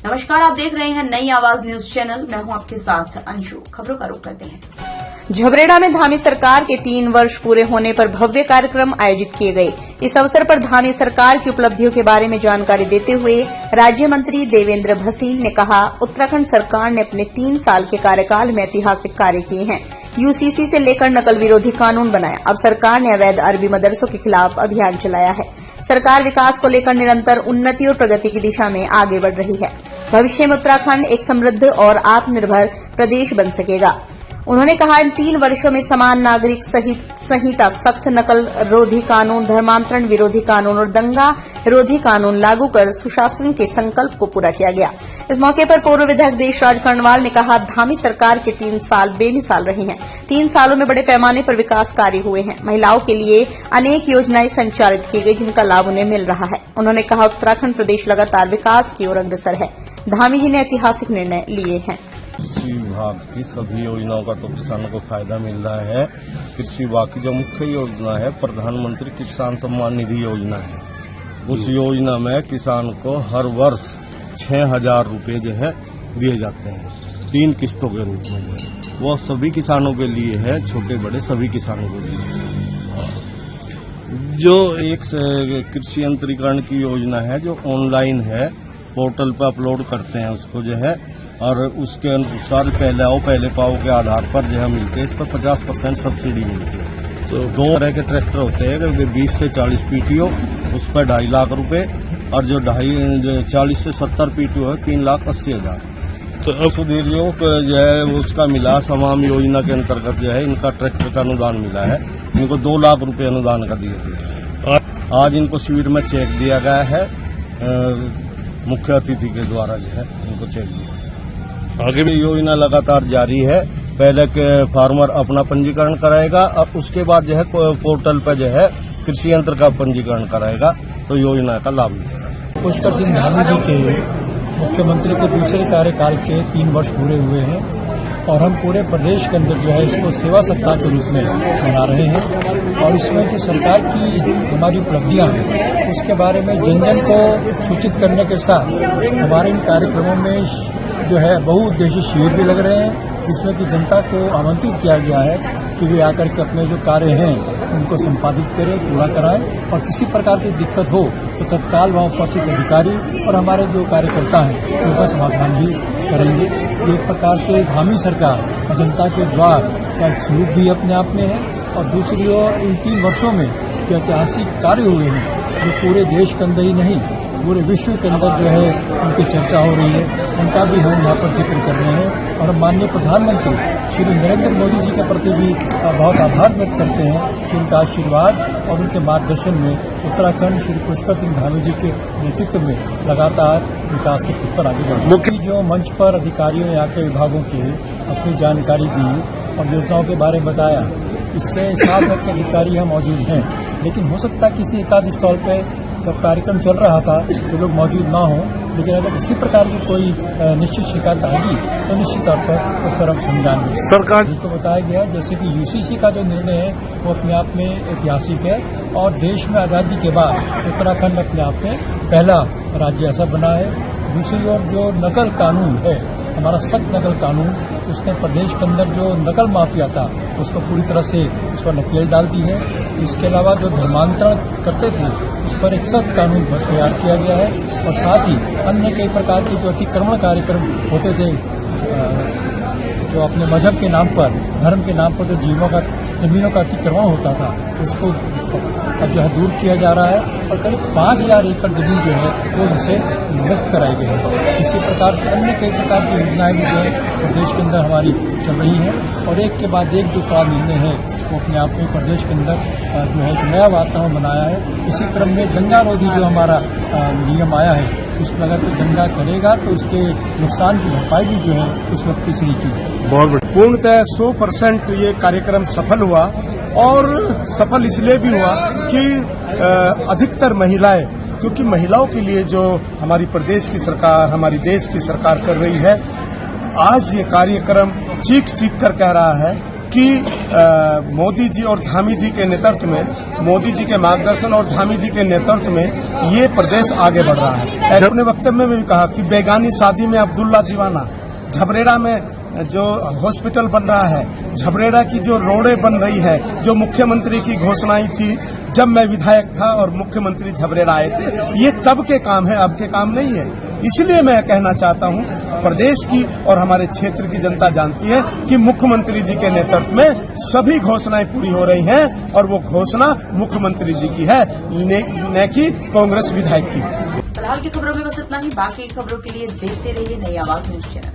नमस्कार, आप देख रहे हैं नई आवाज न्यूज चैनल। मैं हूं आपके साथ अंशु। खबरों का रुख करते हैं। झबरेड़ा में धामी सरकार के 3 वर्ष पूरे होने पर भव्य कार्यक्रम आयोजित किए गए। इस अवसर पर धामी सरकार की उपलब्धियों के बारे में जानकारी देते हुए राज्य मंत्री देवेंद्र भसीन ने कहा, उत्तराखंड सरकार ने अपने 3 साल के कार्यकाल में ऐतिहासिक कार्य किए हैं। यूसीसी से लेकर नकल विरोधी कानून बनाया। अब सरकार ने अवैध अरबी मदरसों के खिलाफ अभियान चलाया है। सरकार विकास को लेकर निरंतर उन्नति और प्रगति की दिशा में आगे बढ़ रही है। भविष्य में उत्तराखंड एक समृद्ध और आत्मनिर्भर प्रदेश बन सकेगा। उन्होंने कहा, इन 3 वर्षों में समान नागरिक संहिता, सख्त नकल रोधी कानून, धर्मांतरण विरोधी कानून और दंगा विरोधी कानून लागू कर सुशासन के संकल्प को पूरा किया गया। इस मौके पर पूर्व विधायक देशराज कर्णवाल ने कहा, धामी सरकार के 3 साल बेमिसाल रहे हैं। 3 सालों में बड़े पैमाने पर विकास कार्य हुए हैं। महिलाओं के लिए अनेक योजनाएं संचालित की गई, जिनका लाभ उन्हें मिल रहा है। उन्होंने कहा, उत्तराखंड प्रदेश लगातार विकास की ओर अग्रसर है। धामी जी ने ऐतिहासिक निर्णय लिए हैं। कृषि विभाग की सभी योजनाओं का तो किसानों को फायदा मिल रहा है। कृषि विभाग की जो मुख्य योजना है प्रधानमंत्री किसान सम्मान निधि योजना है। उस योजना में किसान को हर वर्ष 6,000 रुपये जो है दिए जाते हैं 3 किस्तों के रूप में। जो है वो सभी किसानों के लिए है, छोटे बड़े सभी किसानों के लिए। जो एक कृषि यंत्रीकरण की योजना है जो ऑनलाइन है, पोर्टल पर अपलोड करते हैं उसको जो है, और उसके अनुसार पहले आओ पहले पाओ के आधार पर जो है मिलते हैं। इस पर 50% सब्सिडी मिलती है। तो 2 तरह के ट्रैक्टर होते हैं, 20 से 40 पीटीओ, उस पर 2.5 लाख रुपए, और जो 40 से 70 पीटीओ है 3,80,000। तो अब सुधीर जो है उसका मिला समाम योजना के अंतर्गत जो है इनका ट्रैक्टर का अनुदान मिला है। इनको 2 लाख रुपए अनुदान का दिया गया है। आज इनको शिविर में चेक दिया गया है, मुख्य अतिथि के द्वारा जो है इनको चेक दिया। आगे भी योजना लगातार जारी है। पहले के फार्मर अपना पंजीकरण कराएगा और उसके बाद जो है पोर्टल पर जो है कृषि यंत्र का पंजीकरण कराएगा, तो योजना का लाभ मिलेगा। पुष्कर सिंह धामी जी के मुख्यमंत्री के दूसरे कार्यकाल के 3 वर्ष पूरे हुए हैं और हम पूरे प्रदेश के अंदर जो है इसको सेवा सप्ताह के रूप में मना रहे हैं। और इसमें जो सरकार की हमारी उपलब्धियां हैं उसके बारे में जन जन को सूचित करने के साथ हमारे इन कार्यक्रमों में जो है बहुउद्देशीय शिविर भी लग रहे हैं, जिसमें कि जनता को आमंत्रित किया गया है कि वे आकर के अपने जो कार्य हैं उनको संपादित करें, पूरा कराएं, और किसी प्रकार की दिक्कत हो तो तत्काल वहाँ उपस्थित अधिकारी और हमारे जो कार्यकर्ता हैं उनका समाधान भी करेंगे। एक प्रकार से धामी सरकार जनता के द्वार का एक स्वरूप भी अपने आप में है। और दूसरी ओर इन 3 वर्षों में जो ऐतिहासिक कार्य हुए हैं जो पूरे देश के अंदर ही नहीं पूरे विश्व के अंदर जो है उनकी चर्चा हो रही है, उनका भी हम यहाँ पर जिक्र कर रहे हैं। और माननीय प्रधानमंत्री श्री नरेंद्र मोदी जी के प्रति भी बहुत आभार व्यक्त करते हैं कि उनका आशीर्वाद और उनके मार्गदर्शन में उत्तराखंड श्री पुष्कर सिंह धामी जी के नेतृत्व में लगातार विकास के पथ पर आगे बढ़ रहा है। जो मंच पर अधिकारियों ने आके विभागों की अपनी जानकारी दी और योजनाओं के बारे में बताया, इससे साफ है कि अधिकारी यहाँ मौजूद हैं। लेकिन हो सकता है किसी एकाध स्थल पर जब कार्यक्रम चल रहा था तो लोग मौजूद ना हों, लेकिन अगर इसी प्रकार की कोई निश्चित शिकायत आएगी तो निश्चित तौर पर उस पर हम समझाएंगे। सरकार को बताया गया जैसे कि यूसीसी का जो निर्णय है वो अपने आप में ऐतिहासिक है और देश में आज़ादी के बाद उत्तराखंड अपने आप में पहला राज्य ऐसा बना है। दूसरी ओर जो नकल कानून है, हमारा सख्त नकल कानून, उसने प्रदेश के अंदर जो नकल माफिया था उसको पूरी तरह से उस पर नकेल डाल दी है। इसके अलावा जो धर्मांतरण करते थे उस पर एक सख्त कानून तैयार किया गया है। और साथ ही अन्य कई प्रकार के जो अतिक्रमण कार्यक्रम होते थे, जो अपने मजहब के नाम पर, धर्म के नाम पर जो जमीनों का अतिक्रमण होता था उसको अब जो है दूर किया जा रहा है और करीब 5,000 एकड़ जमीन जो है वो उनसे मुक्त कराई गई है। इसी प्रकार से अन्य कई प्रकार की योजनाएं भी जो है प्रदेश के अंदर हमारी चल रही हैं और एक के बाद एक जो बड़ा निर्णय है वो अपने आप में प्रदेश के अंदर जो है एक नया वातावरण बनाया है। इसी क्रम में दंगा रोधी जो हमारा नियम आया है उसमें अगर कोई दंगा करेगा तो उसके नुकसान की भरपाई भी जो है उस वक्त की की है। बहुत पूर्णतः 100% ये कार्यक्रम सफल हुआ और सफल इसलिए भी हुआ कि अधिकतर महिलाएं, क्योंकि महिलाओं के लिए जो हमारी प्रदेश की सरकार, हमारी देश की सरकार कर रही है, आज ये कार्यक्रम चीख चीख कर कह रहा है कि मोदी जी और धामी जी के नेतृत्व में, मोदी जी के मार्गदर्शन और धामी जी के नेतृत्व में ये प्रदेश आगे बढ़ रहा है। अपने वक्तव्य में भी कहा कि बेगानी शादी में अब्दुल्ला दीवाना, झबरेड़ा में जो हॉस्पिटल बन रहा है, झबरेड़ा की जो रोडें बन रही है, जो मुख्यमंत्री की घोषणाएं थी जब मैं विधायक था और मुख्यमंत्री झबरेड़ा आए थे, ये तब के काम है, अब के काम नहीं है। इसलिए मैं कहना चाहता हूं, प्रदेश की और हमारे क्षेत्र की जनता जानती है कि मुख्यमंत्री जी के नेतृत्व में सभी घोषणाएं पूरी हो रही हैं और वो घोषणा मुख्यमंत्री जी की है, न कि कांग्रेस विधायक की। फिलहाल की खबरों में बस इतना ही। बाकी खबरों के लिए देखते रहिए नई आवाज न्यूज चैनल।